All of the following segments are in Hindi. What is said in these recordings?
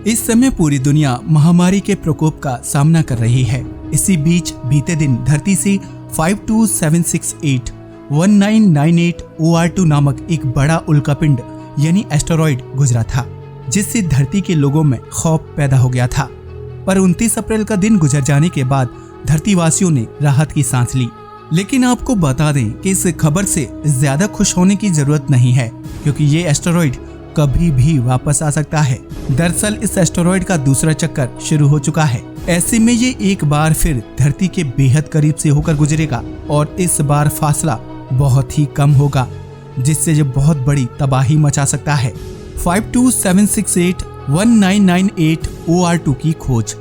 इस समय पूरी दुनिया महामारी के प्रकोप का सामना कर रही है। इसी बीच बीते दिन धरती से 52768 1998 OR2 नामक एक बड़ा उल्कापिंड यानी एस्टेरॉइड गुजरा था, जिससे धरती के लोगों में खौफ पैदा हो गया था। पर 29 अप्रैल का दिन गुजर जाने के बाद धरतीवासियों ने राहत की सांस ली। लेकिन आपको बता दें कि इस खबर से ज्यादा खुश होने की जरूरत नहीं है, क्योंकि ये एस्टेरॉइड कभी भी वापस आ सकता है। दरअसल इस एस्टेरॉइड का दूसरा चक्कर शुरू हो चुका है। ऐसे में ये एक बार फिर धरती के बेहद करीब से होकर गुजरेगा और इस बार फासला बहुत ही कम होगा, जिससे ये बहुत बड़ी तबाही मचा सकता है। 52768 1998 OR2 की खोज।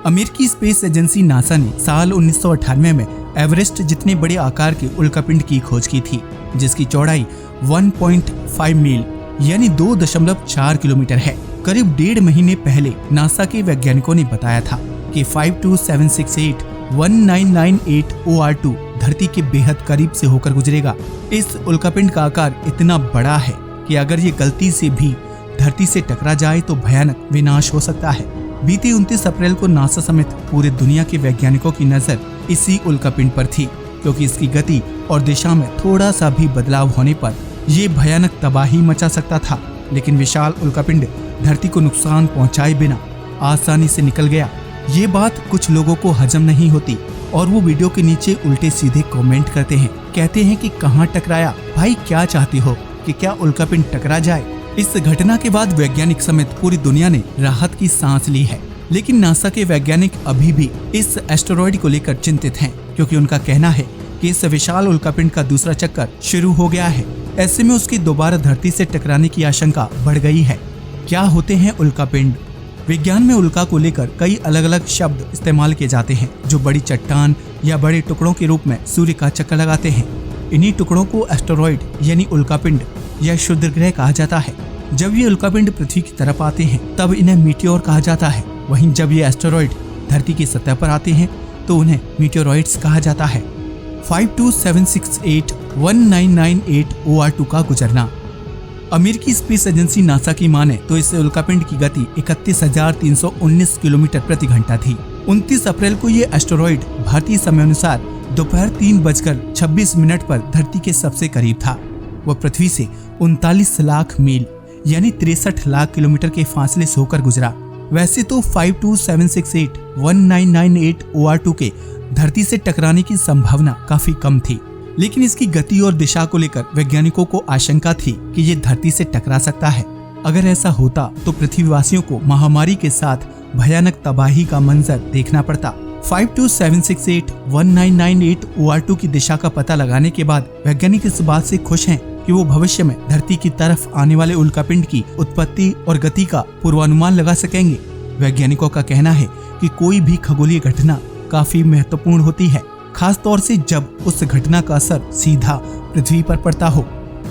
अमेरिकी स्पेस एजेंसी नासा ने साल 1998 में एवरेस्ट जितने बड़े आकार के उल्कापिंड की खोज की थी, जिसकी चौड़ाई 1.5 मील यानी 2.4 किलोमीटर है। करीब 1.5 महीने पहले नासा के वैज्ञानिकों ने बताया था कि 52768 1998 OR2 धरती के बेहद करीब से होकर गुजरेगा। इस उल्कापिंड का आकार इतना बड़ा है कि अगर ये गलती से भी धरती से टकरा जाए तो भयानक विनाश हो सकता है। बीते 29 अप्रैल को नासा समेत पूरी दुनिया के वैज्ञानिकों की नजर इसी उल्कापिंड पर थी, क्योंकि इसकी गति और दिशा में थोड़ा सा भी बदलाव होने पर ये भयानक तबाही मचा सकता था। लेकिन विशाल उल्कापिंड धरती को नुकसान पहुंचाए बिना आसानी से निकल गया। ये बात कुछ लोगों को हजम नहीं होती और वो वीडियो के नीचे उल्टे सीधे कमेंट करते हैं, कहते हैं कि कहाँ टकराया, भाई क्या चाहते हो कि क्या उल्कापिंड टकरा जाए। इस घटना के बाद वैज्ञानिक समेत पूरी दुनिया ने राहत की सांस ली है। लेकिन नासा के वैज्ञानिक अभी भी इस एस्टेरॉइड को लेकर चिंतित हैं, क्योंकि उनका कहना है कि इस विशाल उल्कापिंड का दूसरा चक्कर शुरू हो गया है। ऐसे में उसकी दोबारा धरती से टकराने की आशंका बढ़ गई है। क्या होते हैं उल्कापिंड? विज्ञान में उल्का को लेकर कई अलग अलग शब्द इस्तेमाल किए जाते हैं, जो बड़ी चट्टान या बड़े टुकड़ों के रूप में सूर्य का चक्कर लगाते हैं। इन्हीं टुकड़ों को एस्टेरॉइड यानी उल्कापिंड या क्षुद्रग्रह कहा जाता है। जब ये उल्कापिंड पृथ्वी की तरफ आते हैं तब इन्हें मीटियोर कहा जाता है। वहीं जब ये एस्टेरॉइड धरती की सतह पर आते हैं तो उन्हें मीटियोरॉइड्स कहा जाता है। 52768 1998 OR2 का गुजरना। अमेरिकी स्पेस एजेंसी नासा की माने तो इस उल्कापिंड की गति 31,319 किलोमीटर प्रति घंटा थी। 29 अप्रैल को ये एस्टेरॉइड भारतीय समय अनुसार दोपहर 3:26 पर धरती के सबसे करीब था। वह पृथ्वी से 39 लाख मील यानी 63 लाख किलोमीटर के फासले से होकर गुजरा। वैसे तो 52768 1998 OR2 के धरती से टकराने की संभावना काफी कम थी, लेकिन इसकी गति और दिशा को लेकर वैज्ञानिकों को आशंका थी कि ये धरती से टकरा सकता है। अगर ऐसा होता तो पृथ्वीवासियों को महामारी के साथ भयानक तबाही का मंजर देखना पड़ता। 52768 1998 OR2 की दिशा का पता लगाने के बाद वैज्ञानिक इस बात से खुश हैं कि वो भविष्य में धरती की तरफ आने वाले उल्कापिंड की उत्पत्ति और गति का पूर्वानुमान लगा सकेंगे। वैज्ञानिकों का कहना है कि कोई भी खगोलीय घटना काफी महत्वपूर्ण होती है, खास तौर से जब उस घटना का असर सीधा पृथ्वी पर पड़ता हो।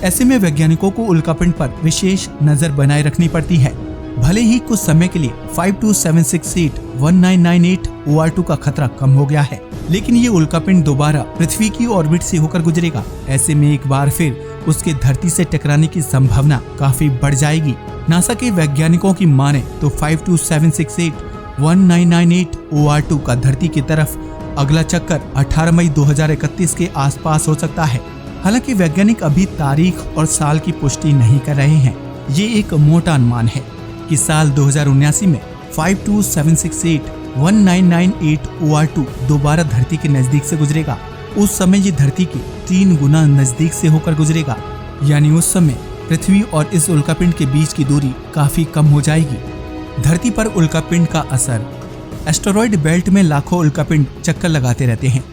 ऐसे में वैज्ञानिकों को उल्कापिंड पर विशेष नजर बनाए रखनी पड़ती है। भले ही कुछ समय के लिए 52768 1998 OR2 का खतरा कम हो गया है, लेकिन ये उल्कापिंड दोबारा पृथ्वी की ऑर्बिट से होकर गुजरेगा। ऐसे में एक बार फिर उसके धरती से टकराने की संभावना काफी बढ़ जाएगी। नासा के वैज्ञानिकों की माने तो 52768 1998 OR2 का धरती की तरफ अगला चक्कर 18 मई 2031 के आसपास हो सकता है। हालांकि वैज्ञानिक अभी तारीख और साल की पुष्टि नहीं कर रहे हैं। ये एक मोटा अनुमान है कि साल 2079 में 52768 1998 OR2 दोबारा धरती के नजदीक से गुजरेगा। उस समय ये धरती के 3 गुना नजदीक से होकर गुजरेगा, यानी उस समय पृथ्वी और इस उल्कापिंड के बीच की दूरी काफी कम हो जाएगी। धरती पर उल्कापिंड का असर। एस्टेरॉइड बेल्ट में लाखों उल्कापिंड चक्कर लगाते रहते हैं,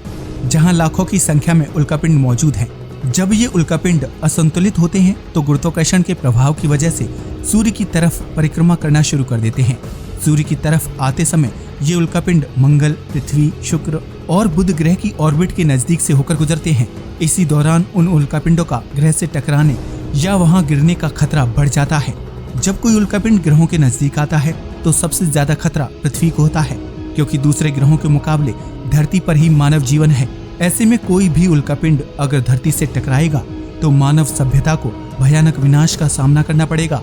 जहां लाखों की संख्या में उल्कापिंड मौजूद हैं। जब ये उल्कापिंड असंतुलित होते हैं तो गुरुत्वाकर्षण के प्रभाव की वजह से सूर्य की तरफ परिक्रमा करना शुरू कर देते हैं। सूर्य की तरफ आते समय ये उल्कापिंड मंगल, पृथ्वी, शुक्र और बुध ग्रह की ऑर्बिट के नजदीक से होकर गुजरते हैं। इसी दौरान उन उल्कापिंडों का ग्रह से टकराने या वहां गिरने का खतरा बढ़ जाता है। जब कोई उल्कापिंड ग्रहों के नजदीक आता है तो सबसे ज्यादा खतरा पृथ्वी को होता है, क्योंकि दूसरे ग्रहों के मुकाबले धरती पर ही मानव जीवन है। ऐसे में कोई भी उल्कापिंड अगर धरती से टकराएगा तो मानव सभ्यता को भयानक विनाश का सामना करना पड़ेगा।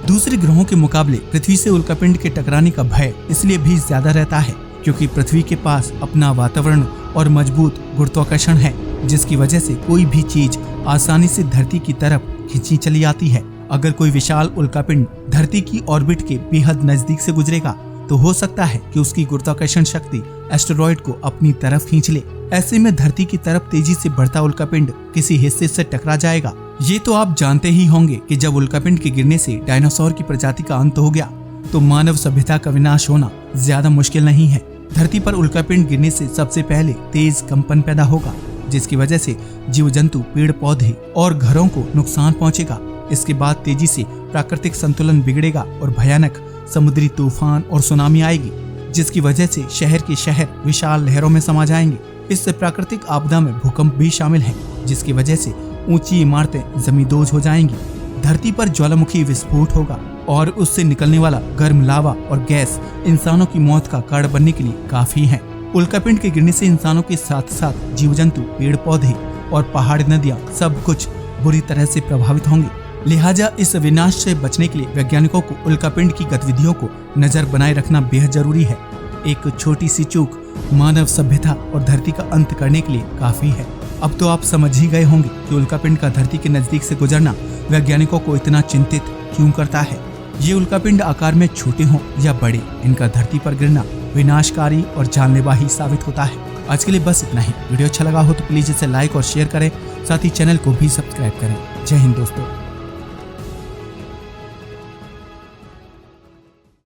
दूसरे ग्रहों के मुकाबले पृथ्वी से उल्कापिंड के टकराने का भय इसलिए भी ज्यादा रहता है क्योंकि पृथ्वी के पास अपना वातावरण और मजबूत गुरुत्वाकर्षण है, जिसकी वजह से कोई भी चीज आसानी से धरती की तरफ खींची चली आती है। अगर कोई विशाल उल्कापिंड धरती की ऑर्बिट के बेहद नजदीक से गुजरेगा तो हो सकता है कि उसकी गुरुत्वाकर्षण शक्ति एस्टेरॉयड को अपनी तरफ खींच ले। ऐसे में धरती की तरफ तेजी से बढ़ता उल्कापिंड किसी हिस्से से टकरा जाएगा। ये तो आप जानते ही होंगे कि जब उल्कापिंड के गिरने से डायनासोर की प्रजाति का अंत हो गया तो मानव सभ्यता का विनाश होना ज्यादा मुश्किल नहीं है। धरती पर उल्कापिंड गिरने से सबसे पहले तेज कंपन पैदा होगा, जिसकी वजह से जीव जंतु, पेड़ पौधे और घरों को नुकसान पहुंचेगा। इसके बाद तेजी से प्राकृतिक संतुलन बिगड़ेगा और भयानक समुद्री तूफान और सुनामी आएगी, जिसकी वजह से शहर के शहर विशाल लहरों में समा जाएंगे। इस प्राकृतिक आपदा में भूकंप भी शामिल है, जिसकी वजह से ऊंची इमारतें जमींदोज हो जाएंगी। धरती पर ज्वालामुखी विस्फोट होगा और उससे निकलने वाला गर्म लावा और गैस इंसानों की मौत का कारण बनने के लिए काफी है। उल्कापिंड के गिरने से इंसानों के साथ साथ जीव जंतु, पेड़ पौधे और पहाड़ी नदियां सब कुछ बुरी तरह से प्रभावित होंगे। लिहाजा इस विनाश से बचने के लिए वैज्ञानिकों को उल्कापिंड की गतिविधियों को नजर बनाए रखना बेहद जरूरी है। एक छोटी सी चूक मानव सभ्यता और धरती का अंत करने के लिए काफी है। अब तो आप समझ ही गए होंगे कि उल्कापिंड का धरती के नजदीक से गुजरना वैज्ञानिकों को इतना चिंतित क्यों करता है। ये उल्कापिंड आकार में छोटे हों या बड़े, इनका धरती पर गिरना विनाशकारी और जानलेवा ही साबित होता है। आज के लिए बस इतना ही। वीडियो अच्छा लगा हो तो प्लीज इसे लाइक और शेयर करें, साथ ही चैनल को भी सब्सक्राइब करें। जय हिंद दोस्तों।